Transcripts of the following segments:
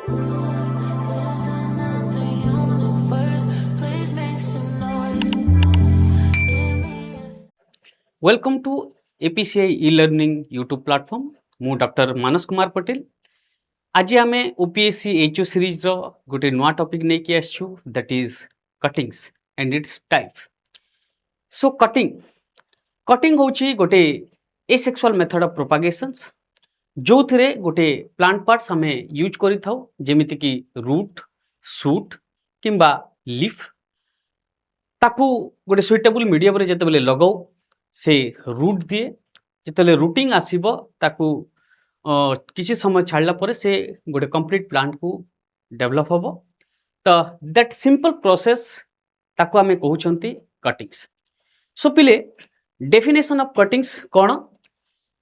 There's another universe. Please make some noise. Give me a welcome to APCI e learning YouTube platform मु doctor Manas Kumar Patel. आज आम OPSC HO series रो गोटे नुआ topic लेके आसछु that is cuttings and its type. So cutting होची गोटे asexual method of प्रोपागेशंस जो थिरे गोटे प्लांट पार्ट्स हमें यूज करि थाउ जेमिति कि रूट शूट किंबा लीफ ताकू गोटे सुइटेबल मीडियम रे जते लगाओ से रूट दिए जिते रूटिंग आसीबो ताकू किसी समय छाड़ला परे से गोटे कंप्लीट प्लांट को डेवलप होबो। तो दैट सिंपल प्रोसेस ताकू आमे कहउछंती कटिंग्स। सो पिले डेफिनेशन ऑफ कटिंग्स कोन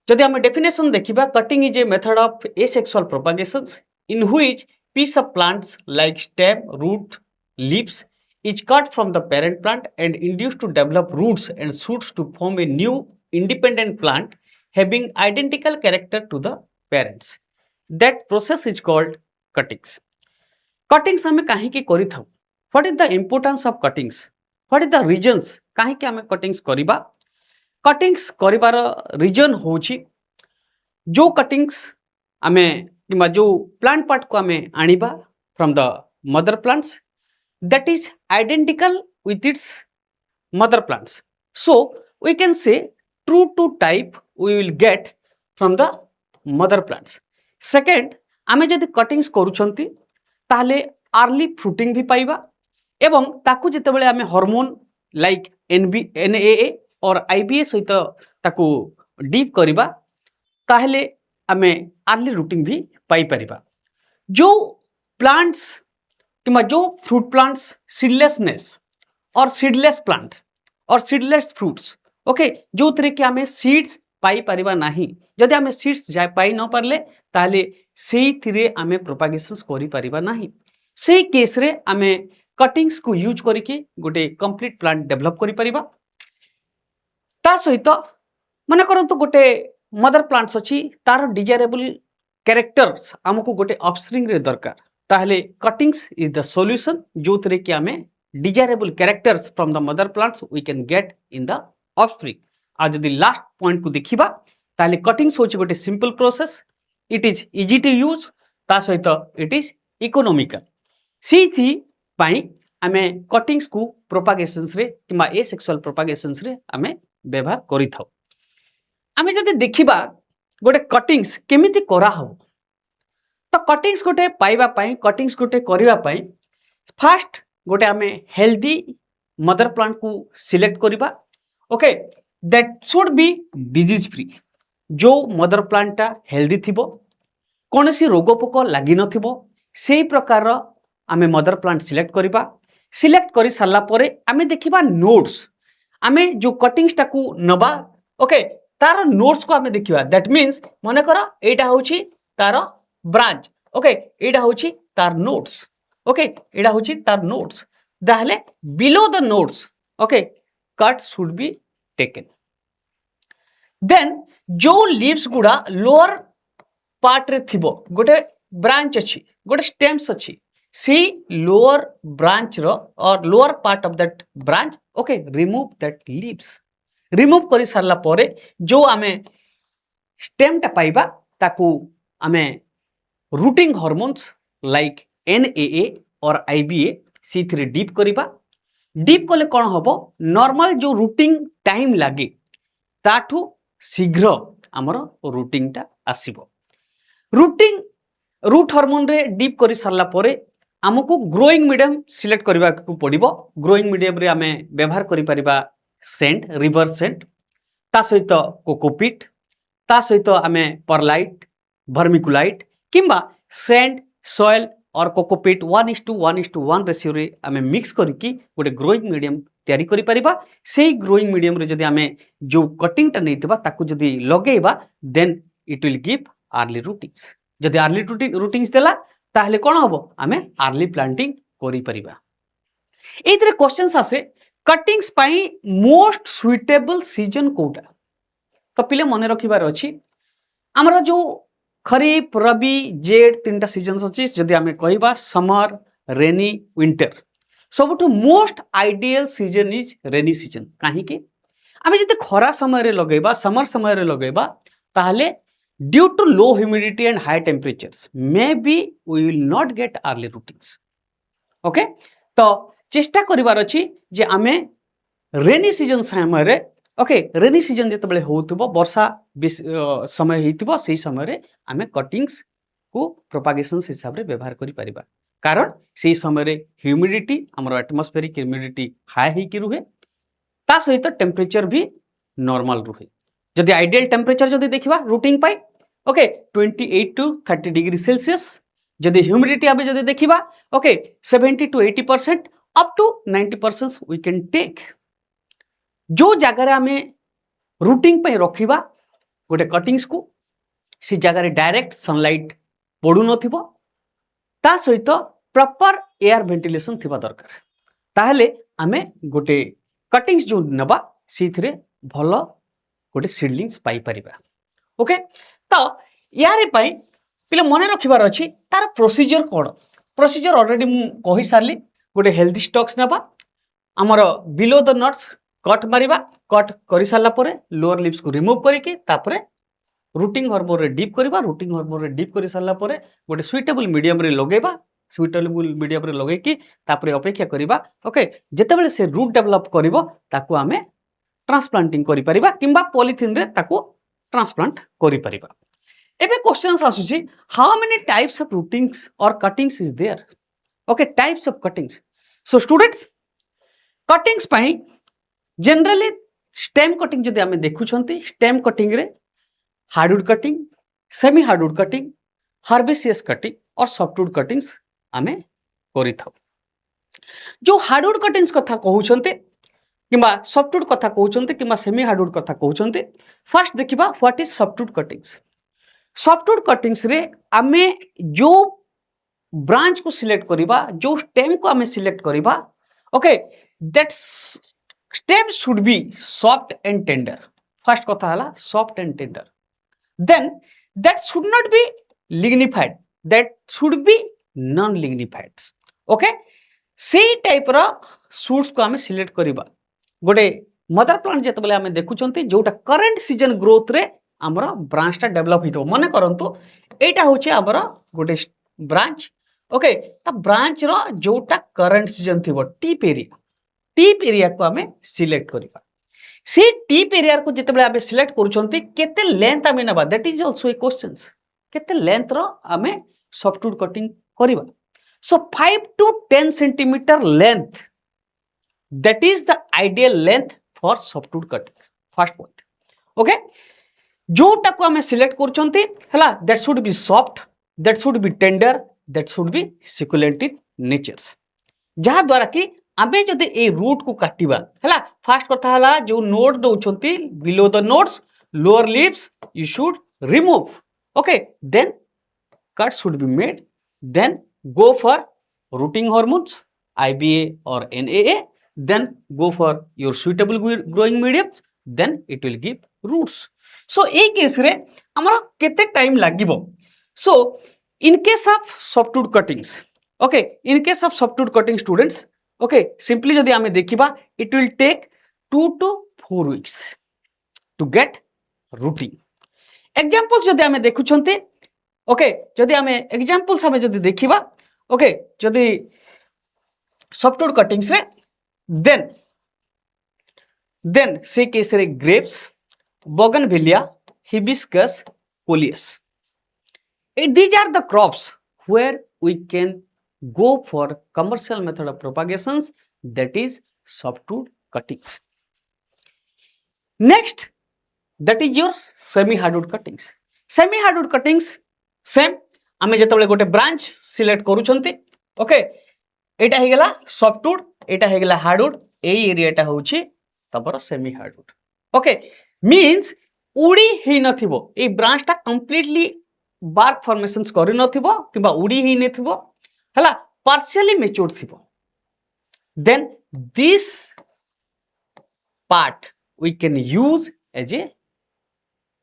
जदि आमे डेफिनेशन देखिबा cutting is a method of asexual propagations in which piece of plants like stem root leaves is cut from the parent plant and induced to develop roots and shoots to form a new independent plant having identical character to the parents. That process is called cuttings. Cuttings हमें काहे की करि थाउ? What is the importance of cuttings? What is the reasons काहे की हमें cuttings करिबा? Cuttings करिबार reason होची जो cuttings आमे किंबा जो प्लांट पार्ट को आमे आनिबा from the mother plants that is identical with its mother plants. So we can say true to type we will get from the mother plants. Second, आमे जदि कटिंग्स करूछंती ताहले अर्ली फ्रूटिंग भी पाइबा एवं ताकू जेतेबेले आमे हार्मोन लाइक एनएए और IBA सहित ताकू डीप करिबा ताहले आमे अर्ली रूटिंग भी पाई परिबा। जो प्लांट्स किंवा जो फ्रूट प्लांट्स सीडलेसनेस और सीडलेस प्लांट्स और सीडलेस फ्रूट्स ओके जो थरे कि आमे सीड्स पाई परिबा नाही जदि आमे सीड्स जाय पाई न परले ताले सेही थिरे आमे प्रोपागेशंस करि परिबा नाही। सेही केस रे आमे कटिंग्स को यूज करिके गोटे कंप्लीट प्लांट डेवलप करि परिबा। ता सहित मन करंतु गोटे मदर प्लांट्स अछि तार डिजायरेबल कैरेक्टर्स हमको गोटे ऑफस्प्रिंग रे दरकार ताहले कटिंग्स इज द सॉल्यूशन जो थरे कि आमे desirable characters from the mother plants we can get in the offspring. आज यदि लास्ट पॉइंट को देखिबा ताहले कटिंग्स होची गोटे simple process it is easy to use ता सहित इट इज इकोनॉमिकल सीथी पाई आमे कटिंग्स को प्रोपागेशंस रे किंबा एसेक्सुअल प्रोपागेशंस रे आमे व्यवहार करि थाउ। आमे जदि देखिबा गोटे कटिंग्स केमिति करा हो तो कटिंग्स गोटे पाइबा पाई कटिंग्स गोटे करिबा पाई फास्ट गोटे आमे हेल्दी मदर प्लांट को सिलेक्ट करिबा okay that should B disease free जो मदर प्लांटटा हेल्दी थिबो कोनोसी रोग पोक लागि नथिबो सेही प्रकार आमे मदर प्लांट सिलेक्ट करिबा। सिलेक्ट करि सारला परे आमे देखिबा नोड्स आमे जो कटिंग्स टाकू नबा ओके तार नोट्स को आमे देखिबा दैट मीन्स मने करा एटा होची तार ब्रांच ओके एटा होची तार नोट्स ओके एटा होची तार नोट्स दाहले below the notes okay cut should be taken. Then जो लीव्स गुडा लोअर पार्ट रे थिबो गोटे ब्रांच अछि गोटे स्टेम्स अछि सी लोअर ब्रांच रो और lower part of that branch okay remove that leaves remove करि सारला परे जो आमे स्टेम टा पाइबा ताकू आमे रूटिंग हार्मोन्स लाइक एनएए और आईबीए सी3 डीप करिबा। डीप कले कोन हबो नॉर्मल जो रूटिंग टाइम लागे ताठू शीघ्र हमर रूटिंग टा आसीबो। रूटिंग रूट हार्मोन रे डीप करि सारला परे हमको ग्रोइंग मीडियम सिलेक्ट करबा को पड़िबो। ग्रोइंग मीडियम रे आमे व्यवहार करि परिबा सेंट रिवर सेंट ता सहित कोकोपीट ता सहित आमे परलाइट वर्मिकुलाइट किंबा सेंट सॉइल और कोकोपीट 1:1:1 रेशियो रे आमे मिक्स करके गोटे ग्रोइंग मीडियम तैयारी करि परिबा। सेही ग्रोइंग मीडियम रे जदि आमे जो कटिंग टा नैतिबा ताकू जदि लगेबा then it will give early rootings. जदि अर्ली रूटिंग्स देला ताहले कोन हबो आमे अर्ली प्लांटिंग करि परिबा। एइतरे क्वेश्चंस आसे कटिंग्स पाई मोस्ट सुइटेबल सीजन कोटा तो पिले मन रखिबार अछि हमरा जो खरीफ रबी जेड तीनटा सीजन्स अच्छी जदि आम कह समर रेनी विंटर सबुठ most ideal season is rainy season कहीं आम जब खरा समय लगेबा समर समय लगेबा ताहले due to low humidity and high temperatures may be we will not get early rootings okay तो चेष्टा करिवार अछि जे आमे रेनी सीजन समय ओके रेनी सीजन जिते होउतबो वर्षा समय होइतबो सेही समय आमे कटिंग्स को प्रोपागेशन हिसाब रे व्यवहार करि परिबा कारण सेही समय ह्यूमिडिटी हमर एटमॉस्फेरिक ह्यूमिडिटी हाई होइकी रुहे ता सहित टेम्परेचर भी नॉर्मल रुहे जदि आइडियल टेम्परेचर जदि देखिबा रूटिंग पाई ओके 28 टू 30 डिग्री सेल्सियस जदि ह्यूमिडिटी आबे जदि देखिबा okay 70 to 80% up to 90% we can take जो जगह आमे रूटिंग पे रखिबा गोटे कटिंग्स को सी जगह डायरेक्ट सनलाइट पड़ू नथिबो ता सहित प्रॉपर एयर वेंटिलेशन थिबा दरकार ताहले आमे गोटे कटिंग्स जो नबा सीथरे भलो गोटे सीडलिंग्स पाई परिबा ओके तो यारे पई पिले मने रखिबार अछि तार प्रोसीजर कोन प्रोसीजर ऑलरेडी मु कहि सारली गोटे हेल्दी स्टॉक्स नबा हमर बिलो द नट्स कट मारिबा कट करि सारला परे लोअर लिप्स को रिमूव करिके तापरे रूटिंग हार्मोन रे डीप करिबा रूटिंग हार्मोन रे डीप करि सारला परे गोटे सुइटेबल मीडियम रे लगेबा सुइटेबल मीडियम रे लगे कि तापरे अपेक्षा करिबा ओके जेतेबेले से रूट डेवलप करिवो ताकू आमे ट्रांसप्लांटिंग करि परिबा किंबा पॉलिथिन रे ताकू ट्रांसप्लांट करि परिबा एबे क्वेश्चंस आसुची how many types of rootings और cuttings is there okay types of cuttings so students cuttings पाई जनरली स्टेम कटिंग जदि आमे देखुछंती स्टेम कटिंग रे hardwood cutting semi hardwood cutting herbaceous cutting और सॉफ्टवुड कटिंग्स आमे करि थाउ जो हार्डवुड कटिंग्स कथा कहउछंती किंबा सॉफ्टवुड कथा कहउछंती किंबा सेमी हार्डवुड कथा कहउछंती फर्स्ट देखिबा what is softwood cuttings softwood cuttings रे आमे जो ब्रांच को सिलेक्ट करिबा जो स्टेम को आमे सिलेक्ट करिबा okay that stem should be soft and tender first कथा हला soft and tender than that should not be lignified that should B non lignified okay सेही टाइप रो शूट्स को आमे सिलेक्ट करिबा गोटे मदर प्लांट जेतबेले आमे देखुचंती जोटा करंट सीजन ग्रोथ रे हमर ब्रांचटा डेवलप हितो मने करंतु एटा होचे हमर गोटे ब्रांच ओके ता ब्रांच रो जोटा करंट सीजन थिबो टिप एरिया को आमे सिलेक्ट करिबा सी टिप एरिया को जेतबेले आमे सिलेक्ट करूचंती केते लेंथ आमे नबा that is also a questions केते लेंथ रो आमे सॉफ्टवुड कटिंग करिबा सो 5 to 10 centimeter length that is the ideal length for softwood cutting first point okay जोटा को आमे सिलेक्ट करचंती हला that should be soft that should be tender that should be succulent in natures जहा द्वारा कि आमे जदि ए रूट को काटिबा हला फर्स्ट कथा हला जो नोड दउचंती below the nodes lower leaves you should remove okay then cut should be made then go for rooting hormones IBA or NAA then go for your suitable growing mediums then it will give roots so A case रे हमर केते time लागिबो so in case of softwood cuttings okay in case of softwood cutting students okay simply जदि आमे देखिबा it will take 2 to 4 weeks to get rooting examples जदि आमे देखुछंते okay जदि आमे एग्जांपल्स आमे जदि देखिबा ओके जदि सॉफ्टवुड कटिंग्स रे देन से केस रे grapes bougainvillea hibiscus coleus these are the crops where we can go for commercial method of propagations that is softwood cuttings next that is your semi hardwood cuttings same आमे जेतबेले गोटे branch select करूछंती okay एटा हे गेला softwood एटा हे गेला hardwood एई एरियाटा होची तबर semi hardwood okay means उडी हे नथिबो ए ब्रांचटा कंप्लीटली बार्क फॉर्मेशंस करि नथिबो किबा उडी हे नथिबो हला पार्शियली मैच्योर्ड थिबो then this part we can use as a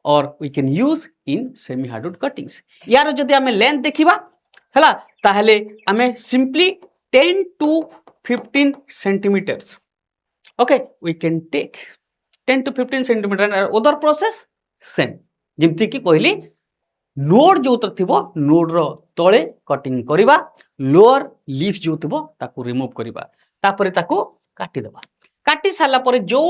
or we can use in semi hardwood cuttings. यार जदि आमे लेंथ देखिबा हला ताहले आमे simply 10 to 15 centimeters, okay, we can take 10 to 15 centimeter and other process same जिमती कि कहली नोड जो थिबो नोड रो तळे कटिंग करिबा, लोअर लीफ जो थिबो ताकू रिमूव करिबा, तापरे ताकू काटी देबा, काटी साला परे जो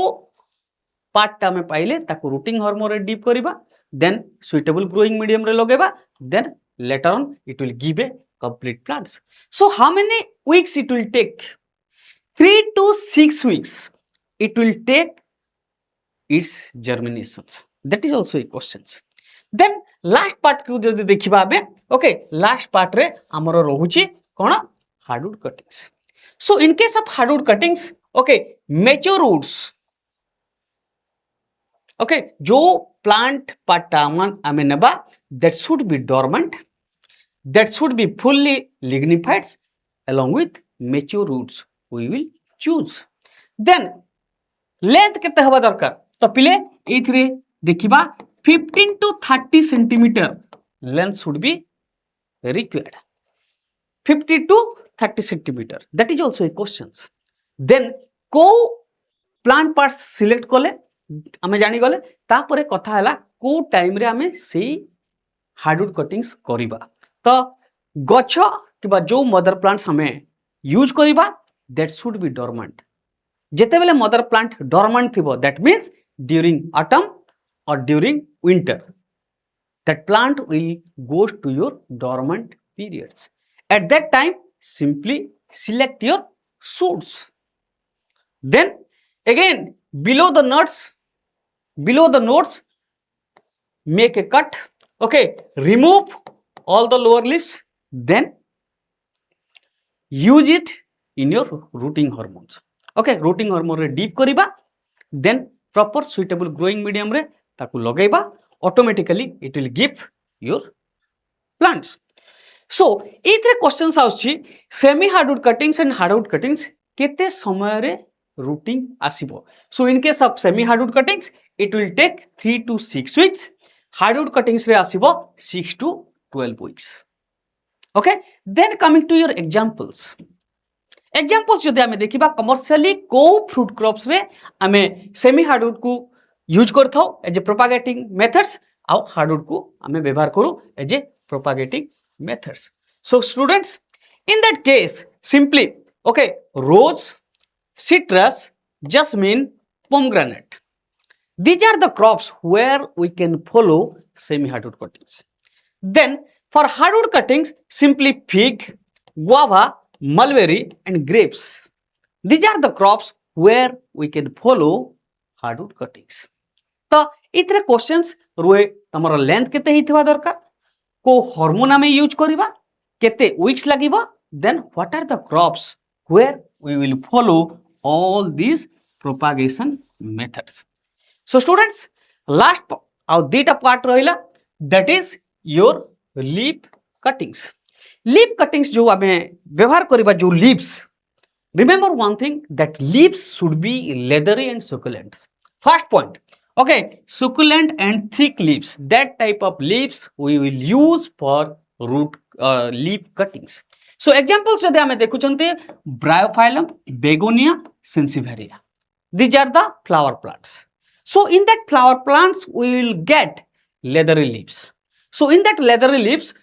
पार्ट टा में पाइले ताकू रूटिंग हार्मोन रे डीप करिबा, देन सुइटेबल ग्रोइंग मीडियम रे लगेबा, then later on it will give a complete plants. So how many weeks it will take? 3 to 6 weeks it will take its germinations. That is also a question. Then last part को जदि देखिबा बे, okay, last part रे हमरो रहुची कोन hardwood cuttings. So in case of hardwood cuttings, okay, mature roots, okay, जो plant part आमे नेबा that should be dormant, that should be fully lignified along with mature roots we will choose. Then length केते हवा दरकार तो पिले एथरे देखिबा 15 to 30 centimeter length should be required. 50 to 30 centimeter, that is also a questions. Then को plant parts select कले आमे जानी गले तापरे कथा हला को टाइम रे आमे सेही हार्डवुड कटिंग्स करिबा, तो गछ किबा जो मदर प्लांट्स हमें यूज करिबा दैट शुड बी डोरमेंट. जेते बेले मदर प्लांट डोरमेंट थिबो that means during autumn or during winter, that plant will go to your dormant periods. At that time simply select your shoots. Then again below the nodes make a cut, okay, remove all the lower leaves, then use it in your rooting hormones, okay, rooting hormone रे deep करिबा, then proper suitable growing medium रे ताकू लगेबा, automatically it will give your plants. So एथरे questions आउछि semi hardwood cuttings and hardwood cuttings केते समय रे रूटिंग आसीबो. So in case of semi hardwood cuttings it will take 3 to 6 weeks, hardwood cuttings रे आसीबो 6 to 12 weeks. Okay, then coming to your examples. Examples जदि आमे देखिबा commercially को fruit crops रे आमे सेमी हार्डवुड को यूज करथौ एज ए प्रोपागेटिंग मेथड्स, आउ हार्डवुड को आमे व्यवहार करू as a propagating methods. So students, in that case simply, okay, rose, citrus, jasmine, pomegranate, these are the crops where we can follow semi hardwood cuttings. Then for hardwood cuttings simply fig, guava, mulberry and grapes, these are the crops where we can follow hardwood cuttings. तो इतरे questions रुए तमरो length केते हिथवा दरकार, को hormone आमे use करिबा, केते weeks लागिबा, then what are the crops where we will follow all these propagation methods. So students, last our data part रहिला, that is your leaf cuttings. Leaf cuttings जो आमे व्यवहार करिबा जो leaves, remember one thing that leaves should be leathery and succulent. First point, okay, succulent and thick leaves, that type of leaves we will use for root leaf cuttings. So examples जदि आमे देखुचंते Bryophyllum, Begonia, Sansevieria, these are the flower plants. So in that flower plants we will get leathery leaves. So in that leathery leaves,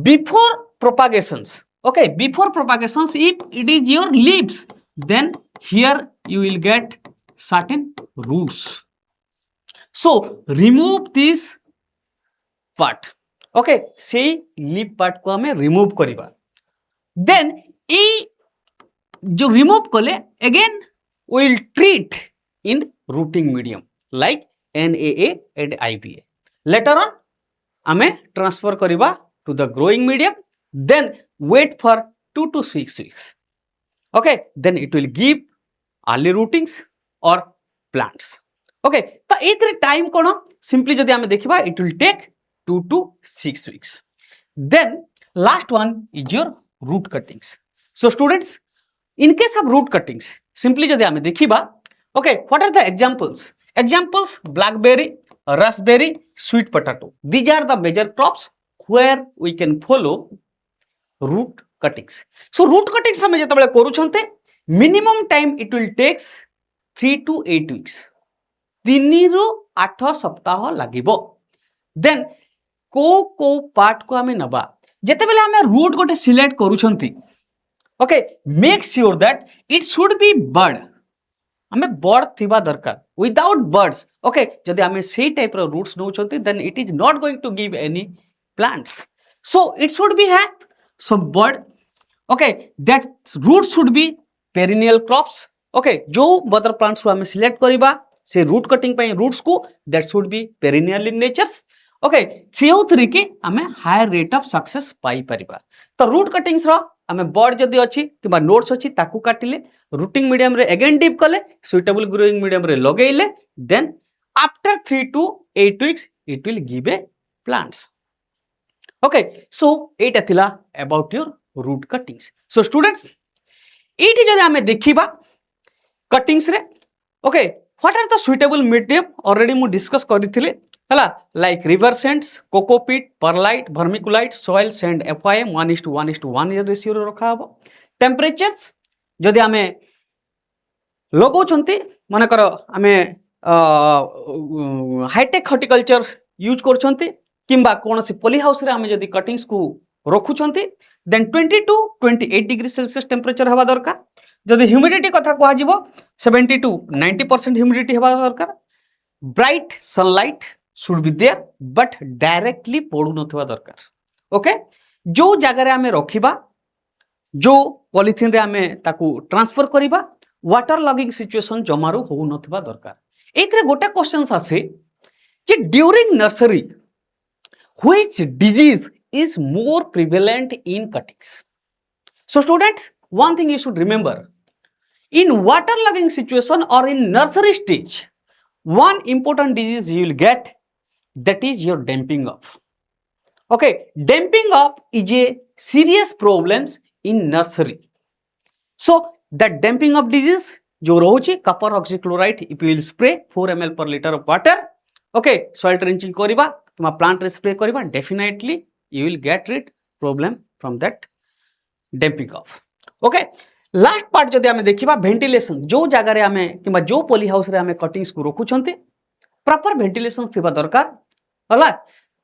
before propagations, okay, before propagations, if it is your leaves, then here you will get certain roots. So remove this part, okay, say leaf part को हमें remove करिबा, then ए जो remove कले again we will treat in rooting medium like NAA and IPA. Later on हमें transfer करिबा to the growing medium, then wait for 2 to 6 weeks, okay, then it will give early rootings or plants. Okay, तो एथरे time कोन simply जदि हमें देखिबा it will take 2 to 6 weeks. Then last one is your root cuttings. So students, in case of root cuttings simply जदि हमें देखिबा, okay, what are the examples? Examples blackberry, raspberry, sweet potato. These are the major crops where we can follow root cuttings. So root cuttings ଆମେ ଯେତେବେଳେ କରୁଛନ୍ତି minimum time it will takes 3 to 8 weeks. 3 ରୁ 8 ସପ୍ତାହ ଲାଗିବ. Then को part को आमे नबा जेतेबेले आमे रूट गोटे सिलेक्ट करूछंती okay make sure that it should be bud आमे बर्ड थिबा दरकार विदाउट बर्ड्स ओके जदि आमे सेही टाइप रो रूट्स नउछंती then it is not going to give any plants so it should be have some bud okay that root should be perennial crops okay जो mother plants को आमे select करिबा से रूट कटिंग पई roots को that should be perennial in nature's okay से कि आमे हायर रेट ऑफ सक्सेस पाई परिबा तो रूट कटिंग्स रो आमे बर्ड जदी अछि किबा नोट्स अछि ताकू काटिले रूटिंग मीडियम रे अगेन डिप कले सुइटेबल ग्रोइंग मीडियम रे लगेइले then after 3 to 8 weeks it will give a plants okay so एटा थिला about your root cuttings so students एटी जदी आमे देखिबा कटिंग्स रे okay what are the suitable medium already मु डिस्कस करिथिले हला like river sands cocopeat perlite vermiculite soil sand FYM 1:1:1 ratio रे रखा हबो टेम्परेचर्स जदी आमे लगौछंती माने कर आमे हाईटेक हॉर्टिकल्चर यूज करछंती किंबा कोनसी पॉली हाउस रे आमे जदी कटिंग्स को रखुछंती then 20 to 28 degree Celsius temperature हवा दरकार जदी ह्यूमिडिटी कथा कहआ जिवो 70 to 90% ह्यूमिडिटी हवा दरकार bright sunlight should be there but directly पड़ू नथिबा दरकार ओके जो जगह रे आमे रखिबा जो पॉलिथिन रे आमे ताकू ट्रांसफर करिबा वाटर लॉगिंग सिचुएशन जमारू हो नथिबा दरकार एथरे गोटे क्वेश्चंस आसे जे during nursery which disease is more prevalent in cuttings so students one thing you should remember in water logging situation or in nursery stage one important disease you will get that is your damping up okay damping up is a serious problems in nursery so that damping up disease जो रोचे copper oxychloride if you will spray 4 ml per liter of water okay soil drenching करिबा तुमा plant रे spray करिबा definitely you will get rid problem from that damping up okay last part जदि आमे देखिबा ventilation जो जगह रे आमे किबा जो पॉली हाउस रे आमे कटिंग्स को रखुछंती प्रॉपर वेंटिलेशन थिबा दरकार हला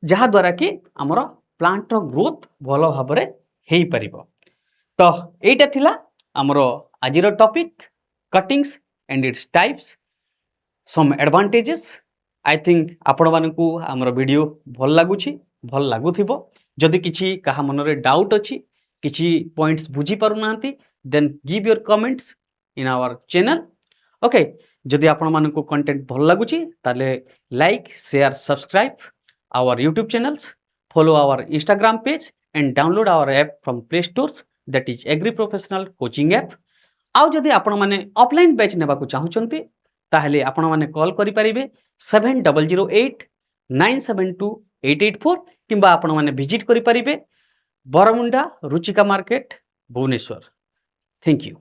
जहा द्वारा कि हमर प्लांट रो ग्रोथ भलो भाबरे हेई परिबो तो एटा थिला हमर आजिरो topic cuttings and its types some advantages I think आपण मानकू हमर वीडियो भल लागुछि भल लागुथिबो जदि किछि कहा मनरे डाउट अछि किछि पॉइंट्स बुझी पारु नांती then give your comments in our channel okay जदि आपण मानकू कंटेंट भल लागुछि ताले like share subscribe our YouTube channels follow our Instagram page and download our app from Play Stores that is agri professional coaching app आउ जदि आपण माने ऑफलाइन बैच नेबाकू चाहुचंती ताहले आपण माने कॉल करि परिबे 7008 972 884 किंबा आपण माने विजिट करि परिबे Baramunda Ruchika market Bhubaneswar thank you.